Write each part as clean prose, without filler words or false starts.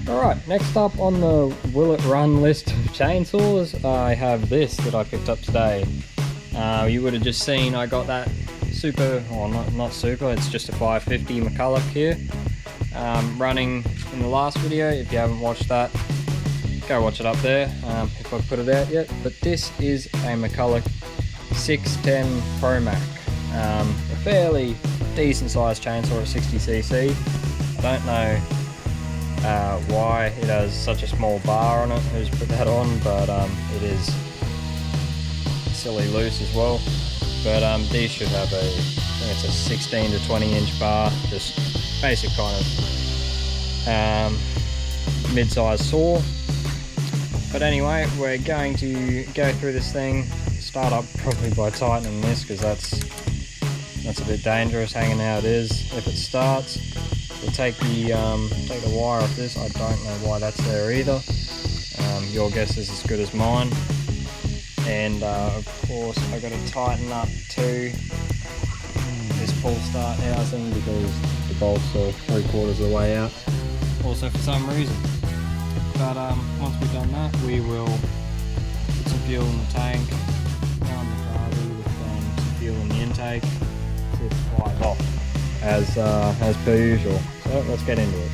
Alright, next up on the Will It Run list of chainsaws, I have this that I picked up today. You would have just seen I got that super, or not super, it's just a 550 mcculloch here, running in the last video. If you haven't watched that, go watch it up there, if I've put it out yet. But this is a mcculloch 610 Pro Mac, a fairly decent sized chainsaw at 60cc. I don't know why it has such a small bar on it, who's put that on, but it is silly loose as well. But these should have I think it's a 16 to 20 inch bar, just basic kind of mid-sized saw. But anyway, we're going to go through this thing, start up probably by tightening this, because that's a bit dangerous hanging how it is. If it starts, we'll take the wire off this. I don't know why that's there either. Your guess is as good as mine. And of course I've got to tighten up to this pull start housing because the bolts are 3/4 of the way out. Also for some reason. But once we've done that, we will put some fuel in the tank, arm the carby with some fuel in the intake, see if it flies off as per usual. So let's get into it.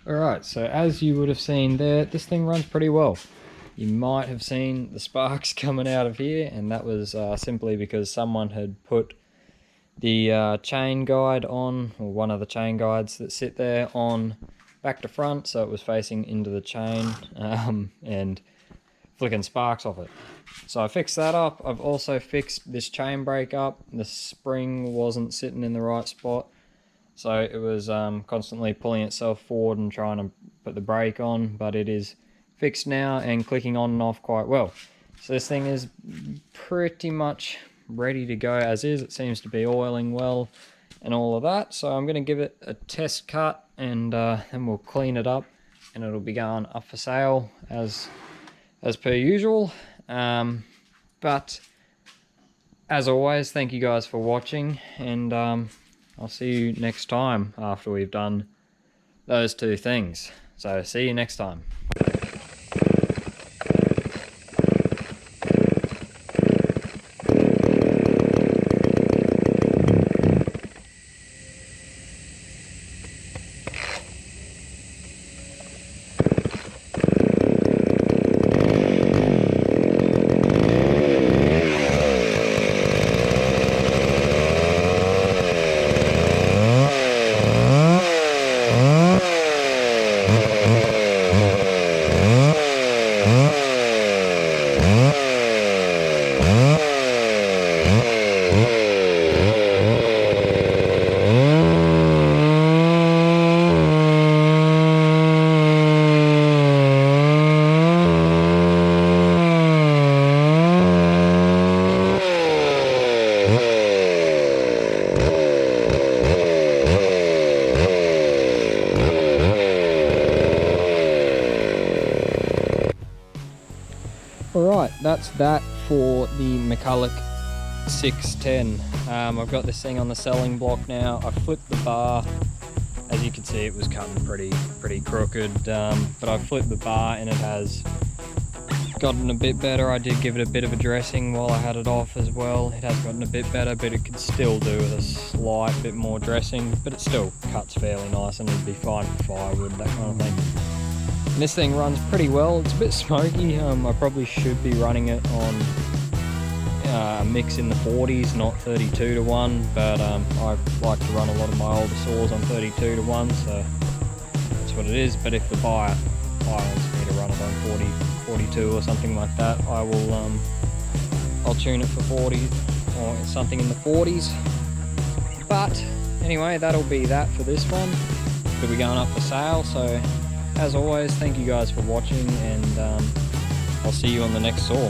Alright, so as you would have seen there, this thing runs pretty well. You might have seen the sparks coming out of here, and that was simply because someone had put the chain guide on, or one of the chain guides that sit there, on back to front, so it was facing into the chain and flicking sparks off it. So I fixed that up. I've also fixed this chain brake up. The spring wasn't sitting in the right spot, so it was constantly pulling itself forward and trying to put the brake on, but it is fixed now and clicking on and off quite well. So this thing is pretty much ready to go as is. It seems to be oiling well and all of that. So I'm going to give it a test cut, and then we'll clean it up, and it'll be going up for sale as per usual. But as always, thank you guys for watching, and I'll see you next time after we've done those two things. So see you next time. that's that for the McCulloch 610. I've got this thing on the selling block now. I flipped the bar. As you can see, it was cutting pretty crooked, but I flipped the bar and it has gotten a bit better. I did give it a bit of a dressing while I had it off as well. It has gotten a bit better, but it could still do with a slight bit more dressing, but it still cuts fairly nice and it'd be fine for firewood, that kind of thing. And this thing runs pretty well. It's a bit smoky. I probably should be running it on a mix in the 40s, not 32 to 1, but I like to run a lot of my older saws on 32 to 1, so that's what it is. But if the buyer wants me to run it on 40, 42 or something like that, I will I'll tune it for 40 or something in the 40s. But anyway, that'll be that for this one. It'll be going up for sale, so as always, thank you guys for watching, and I'll see you on the next saw.